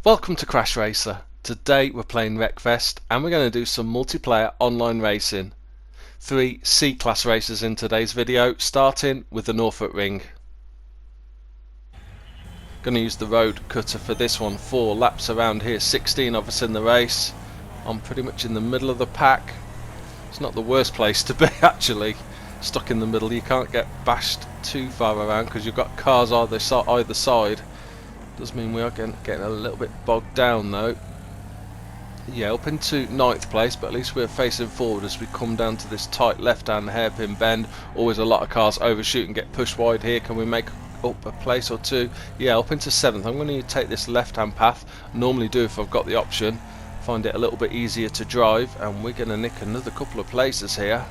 Welcome to CrashRacer. Today we're playing Wreckfest and we're going to do some multiplayer online racing. 3 C-class races in today's video, starting with the NORF Ring. Going to use the Roadcutter for this one. 4 laps around here, 16 of us in the race. I'm pretty much in the middle of the pack. It's not the worst place to be actually. Stuck in the middle, you can't get bashed too far around because you've got cars either side. Does mean we are getting a little bit bogged down though. Yeah, up into 9th place, but at least we're facing forward as we come down to this tight left-hand hairpin bend. Always a lot of cars overshoot and get pushed wide here. Can we make up a place or two? Yeah, up into 7th. I'm going to take this left-hand path. Normally do if I've got the option. Find it a little bit easier to drive, and we're going to nick another couple of places here.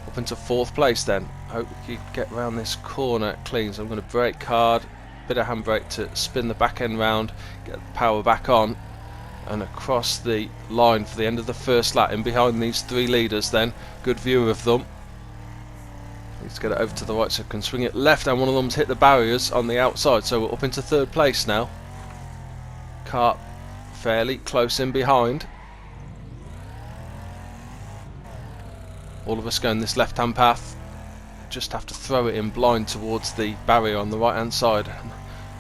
Up into 4th place then. Hope we can get around this corner clean. So I'm going to brake hard. Bit of handbrake to spin the back end round, get the power back on, and across the line for the end of the first lap. In behind these 3 leaders then, good view of them. Let's get it over to the right so I can swing it left, and one of them's hit the barriers on the outside, so we're up into 3rd place now. Kart fairly close in behind. All of us going this left hand path. Just have to throw it in blind towards the barrier on the right hand side.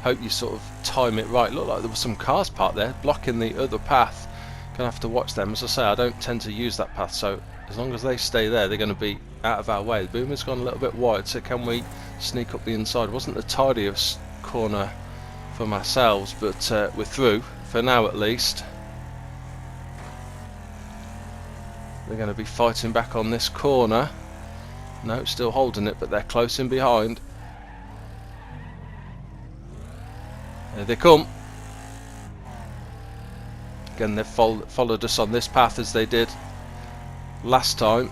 Hope you sort of time it right. Looked like there were some cars parked there blocking the other path. Gonna have to watch them. As I say, I don't tend to use that path, so as long as they stay there, they're going to be out of our way. The boomer's gone a little bit wide, so can we sneak up the inside? Wasn't the tidiest corner for ourselves, but we're through for now at least. They're going to be fighting back on this corner. No, still holding it, but they're close in behind. There they come. Again, they've followed us on this path as they did last time.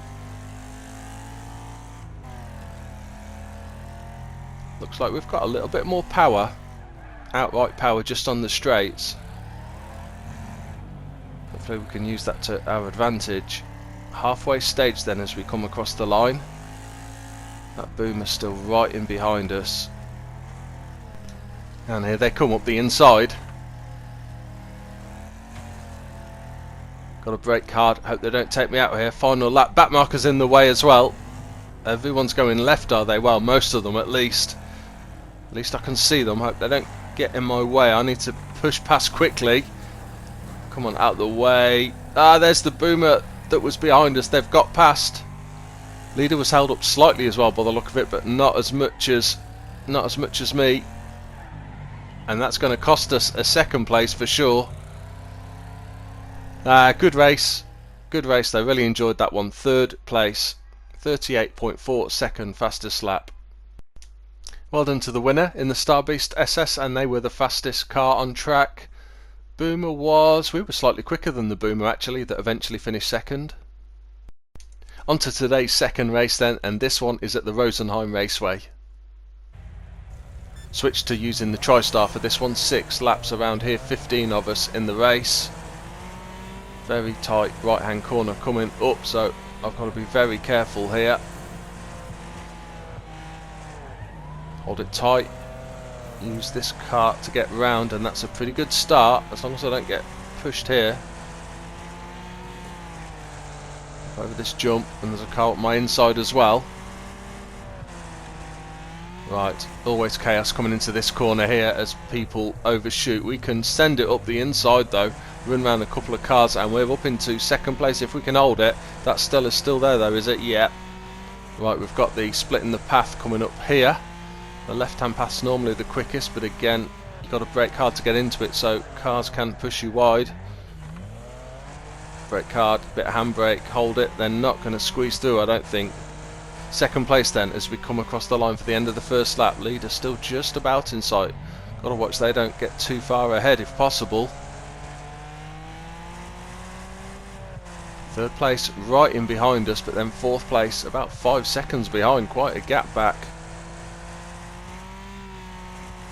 Looks like we've got a little bit more power, outright power just on the straights. Hopefully we can use that to our advantage. Halfway stage then as we come across the line. That boomer's still right in behind us. And here they come up the inside. Got to brake hard, hope they don't take me out here. Final lap, back marker's in the way as well. Everyone's going left, are they? Well, most of them at least. At least I can see them, hope they don't get in my way. I need to push past quickly. Come on, out the way. Ah, there's the boomer that was behind us. They've got past. Leader was held up slightly as well by the look of it, but not as much as me. And that's going to cost us a 2nd place for sure. Good race. Good race though. Really enjoyed that one. 3rd place. 38.4 second fastest lap. Well done to the winner in the Starbeast SS, and they were the fastest car on track. Boomer was... we were slightly quicker than the Boomer actually, that eventually finished 2nd. On to today's 2nd race then, and this one is at the Rostock Raceway. Switch to using the Tristar for this one. 6 laps around here, 15 of us in the race. Very tight right hand corner coming up, so I've got to be very careful here. Hold it tight. Use this cart to get round, and that's a pretty good start as long as I don't get pushed here. Over this jump, and there's a car up my inside as well. Right, always chaos coming into this corner here as people overshoot. We can send it up the inside though, run around a couple of cars, and we're up into 2nd place if we can hold it. That is still there though, is it? Yeah. Right, we've got the splitting the path coming up here. The left hand path's normally the quickest, but again you've got to brake hard to get into it, so cars can push you wide. Brake hard, bit of handbrake, hold it. They're not going to squeeze through, I don't think. 2nd place then as we come across the line for the end of the first lap. Leader still just about in sight. Got to watch they don't get too far ahead if possible. 3rd place right in behind us, but then 4th place about 5 seconds behind. Quite a gap back.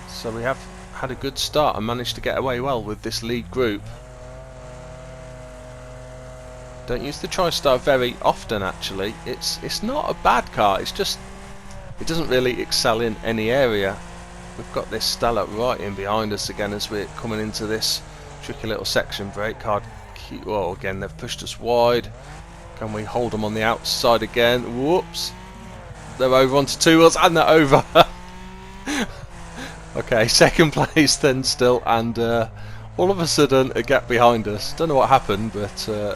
So we have had a good start and managed to get away well with this lead group. Don't use the Tristar very often actually. It's not a bad car, it's just it doesn't really excel in any area. We've got this Stella right in behind us again as we're coming into this tricky little section. Brake hard. Well, again, they've pushed us wide. Can we hold them on the outside again? Whoops. They're over onto two wheels and they're over. Okay, second place then still, and all of a sudden a gap behind us. Don't know what happened, but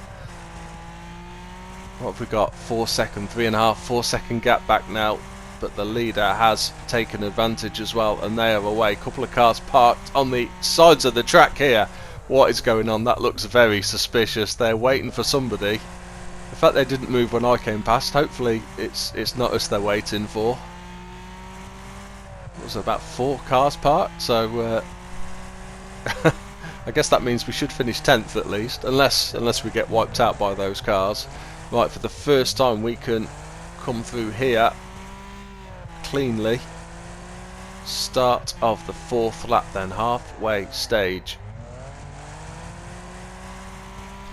what have we got? 4 second, 3.5, 4 second gap back now. But the leader has taken advantage as well, and they are away. Couple of cars parked on the sides of the track here. What is going on? That looks very suspicious. They're waiting for somebody. In fact, they didn't move when I came past. Hopefully it's not us they're waiting for. It was about 4 cars parked, so I guess that means we should finish 10th at least, unless we get wiped out by those cars. Right, for the first time we can come through here cleanly. Start of the 4th lap then, halfway stage.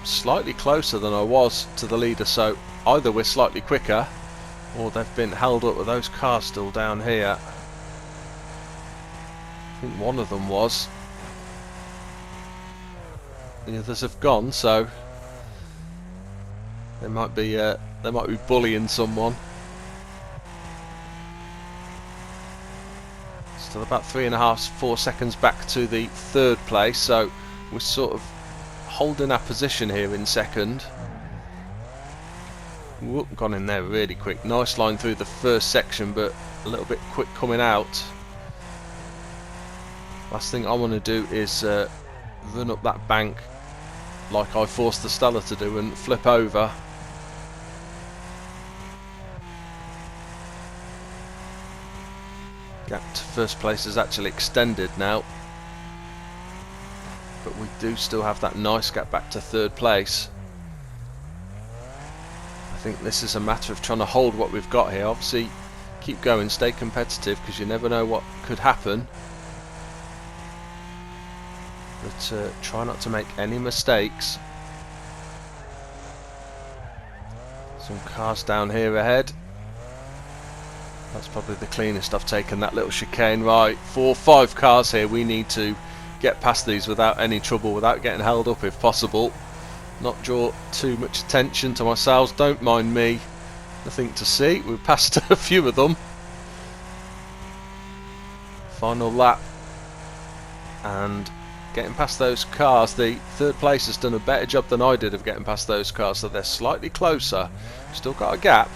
Slightly closer than I was to the leader, so either we're slightly quicker or they've been held up with those cars still down here. I think one of them was. The others have gone, so they might be bullying someone. Still about 3.5, 4 seconds back to the 3rd place, so we're sort of holding our position here in 2nd. Whoop, gone in there really quick. Nice line through the 1st section, but a little bit quick coming out. Last thing I want to do is run up that bank like I forced the Stella to do and flip over. Gap to 1st place is actually extended now, but we do still have that nice gap back to 3rd place. I think this is a matter of trying to hold what we've got here. Obviously keep going, stay competitive, because you never know what could happen, but try not to make any mistakes. Some cars down here ahead. That's probably the cleanest I've taken that little chicane. Right, 4 or 5 cars here. We need to get past these without any trouble, without getting held up if possible. Not draw too much attention to ourselves. Don't mind me. Nothing to see. We've passed a few of them. Final lap. And getting past those cars. The 3rd place has done a better job than I did of getting past those cars, so they're slightly closer. Still got a gap.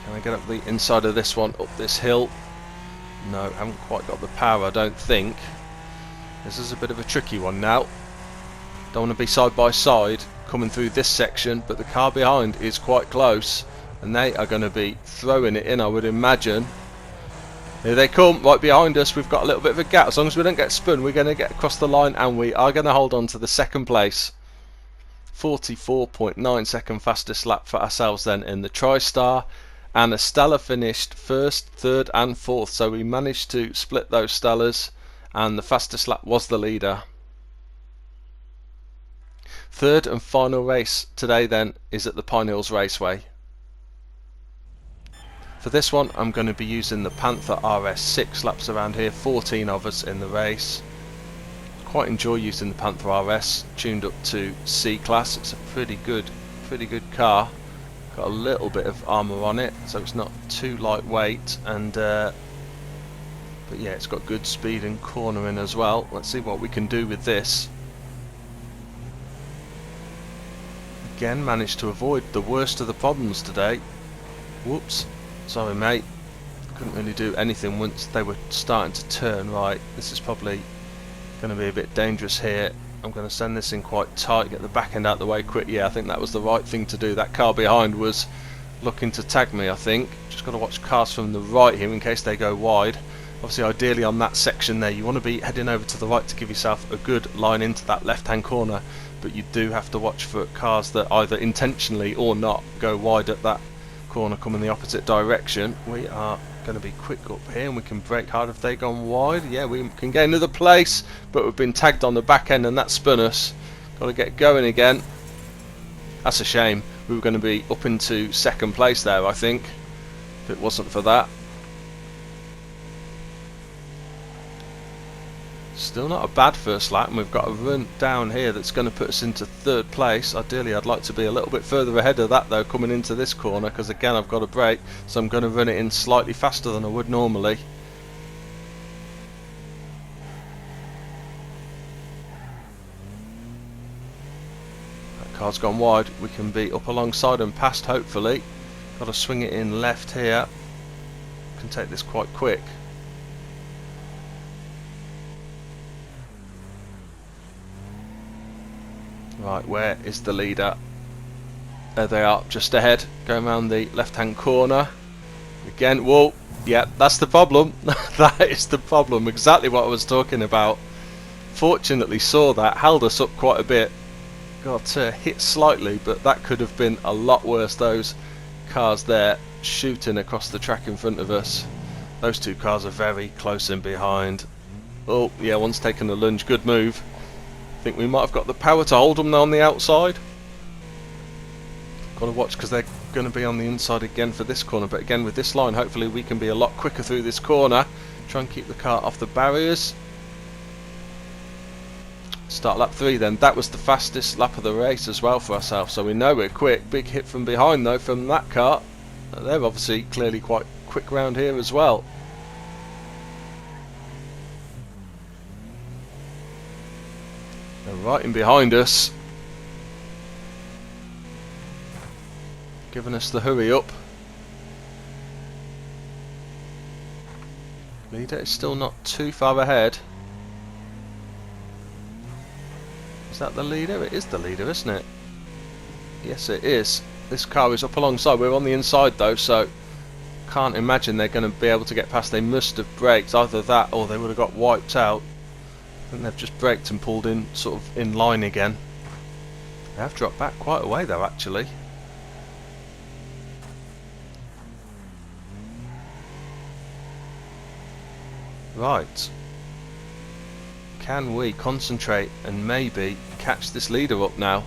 Can I get up the inside of this one, up this hill? No, haven't quite got the power, I don't think. This is a bit of a tricky one now. Don't want to be side by side coming through this section, but the car behind is quite close, and they are going to be throwing it in, I would imagine. Here they come, right behind us. We've got a little bit of a gap. As long as we don't get spun, we're going to get across the line, and we are going to hold on to the 2nd place. 44.9 second fastest lap for ourselves then in the Tristar. And a Stella finished 1st, 3rd and 4th, so we managed to split those Stellas, and the fastest lap was the leader. 3rd and final race today then is at the Pine Hills Raceway. For this one I'm going to be using the Panther RS, 6 laps around here, 14 of us in the race. Quite enjoy using the Panther RS, tuned up to C class. It's a pretty good car. Got a little bit of armour on it, so it's not too lightweight, and but yeah, it's got good speed and cornering as well. Let's see what we can do with this. Again, managed to avoid the worst of the problems today. Whoops, sorry mate, couldn't really do anything once they were starting to turn. Right, this is probably going to be a bit dangerous here. I'm going to send this in quite tight, get the back end out the way quick. Yeah, I think that was the right thing to do. That car behind was looking to tag me, I think. Just got to watch cars from the right here in case they go wide. Obviously, ideally on that section there, you want to be heading over to the right to give yourself a good line into that left-hand corner, but you do have to watch for cars that either intentionally or not go wide at that corner, coming the opposite direction. We are going to be quick up here, and we can brake hard if they gone wide. Yeah, we can get another place, but we've been tagged on the back end and that spun us. Got to get going again. That's a shame. We were going to be up into 2nd place there, I think, if it wasn't for that. Still not a bad first lap, and we've got a run down here that's going to put us into 3rd place. Ideally I'd like to be a little bit further ahead of that though coming into this corner, because again I've got a brake, so I'm going to run it in slightly faster than I would normally. That car's gone wide, we can be up alongside and past hopefully. Got to swing it in left here, can take this quite quick. Right, where is the leader? There they are, just ahead, going around the left-hand corner. Again, whoa, yeah, that's the problem. That is the problem, exactly what I was talking about. Fortunately saw that, held us up quite a bit. Got hit slightly, but that could have been a lot worse. Those cars there shooting across the track in front of us. Those two cars are very close in behind. Oh, yeah, one's taken a lunge, good move. Think we might have got the power to hold them on the outside. Got to watch because they're going to be on the inside again for this corner, but again with this line hopefully we can be a lot quicker through this corner. Try and keep the car off the barriers. Start lap 3 then. That was the fastest lap of the race as well for ourselves, so we know we're quick. Big hit from behind though from that car. They're obviously clearly quite quick round here as well. They're right in behind us, giving us the hurry up. Leader is still not too far ahead. Is that the leader? It is the leader, isn't it? Yes, it is. This car is up alongside. We're on the inside though, so can't imagine they're going to be able to get past. They must have braked, either that or they would have got wiped out. I think they've just braked and pulled in sort of in line again. They have dropped back quite a way though actually. Right. Can we concentrate and maybe catch this leader up now?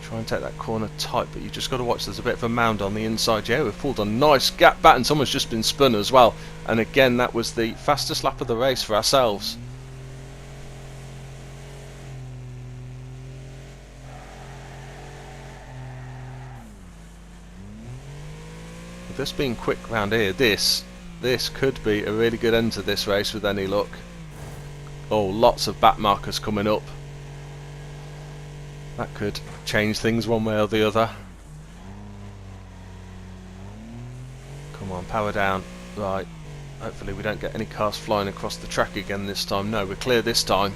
Try and take that corner tight, but you just got to watch. There's a bit of a mound on the inside. Yeah, we've pulled a nice gap back and someone's just been spun as well. And again, that was the fastest lap of the race for ourselves. With this being quick round here, this could be a really good end to this race with any luck. Oh, lots of back markers coming up. That could change things one way or the other. Come on, power down. Right. Hopefully we don't get any cars flying across the track again this time. No, we're clear this time.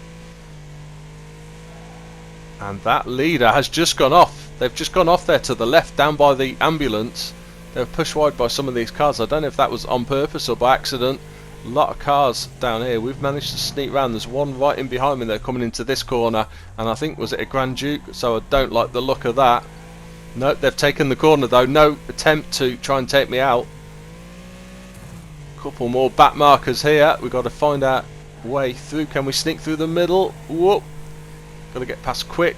And that leader has just gone off. They've just gone off there to the left, down by the ambulance. They were pushed wide by some of these cars. I don't know if that was on purpose or by accident. A lot of cars down here. We've managed to sneak round. There's one right in behind me. They're coming into this corner, and I think, was it a Grand Duke? So I don't like the look of that. Nope, they've taken the corner though. No attempt to try and take me out. Couple more back markers here. We've got to find our way through. Can we sneak through the middle? Whoop. Got to get past quick.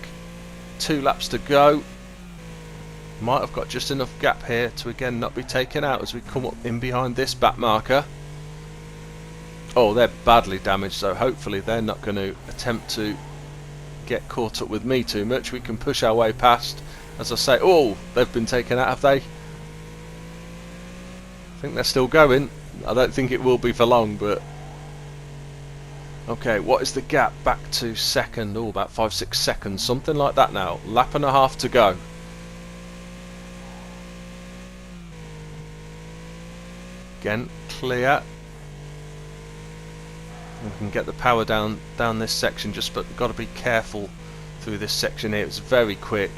2 laps to go. Might have got just enough gap here to again not be taken out as we come up in behind this back marker. Oh, they're badly damaged, so hopefully they're not going to attempt to get caught up with me too much. We can push our way past. As I say, oh, they've been taken out, have they? I think they're still going. I don't think it will be for long, but okay, what is the gap back to second? Oh, about 5-6 seconds, something like that now. Lap and a half to go. Again, clear. We can get the power down this section, just but we've got to be careful through this section here. It's very quick,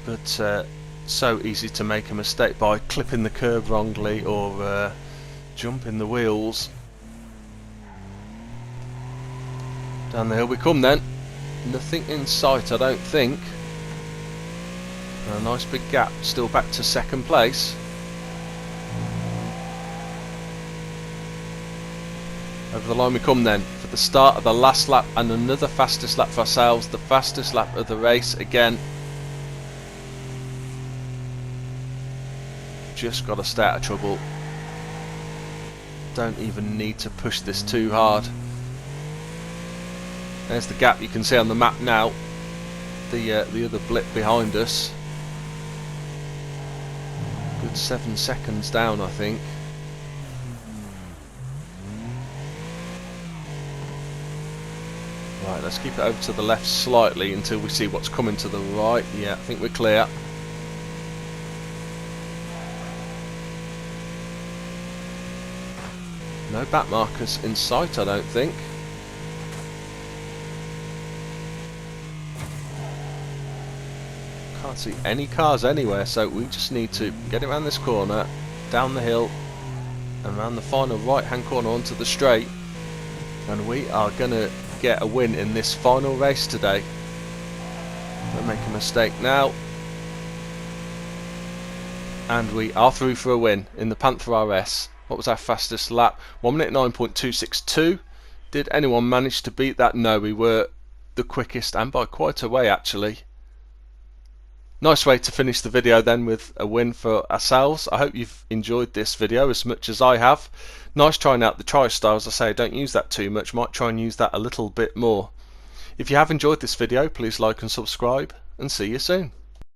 but so easy to make a mistake by clipping the curb wrongly or jumping the wheels. Down the hill we come then. Nothing in sight, I don't think. A nice big gap, still back to second place. Over the line we come then for the start of the last lap, and another fastest lap for ourselves, the fastest lap of the race again. Just got to stay out of trouble. Don't even need to push this too hard. There's the gap you can see on the map now. The other blip behind us. Good 7 seconds down, I think. Right, let's keep it over to the left slightly until we see what's coming to the right. Yeah, I think we're clear. No back markers in sight, I don't think. Can't see any cars anywhere, so we just need to get it around this corner, down the hill, and around the final right-hand corner onto the straight, and we are going to get a win in this final race today. Don't make a mistake now. And we are through for a win in the Panther RS. What was our fastest lap? 1 minute 9.262. Did anyone manage to beat that? No, we were the quickest, and by quite a way actually. Nice way to finish the video then, with a win for ourselves. I hope you've enjoyed this video as much as I have. Nice trying out the Tristar. As I say, I don't use that too much. Might try and use that a little bit more. If you have enjoyed this video, please like and subscribe, and see you soon.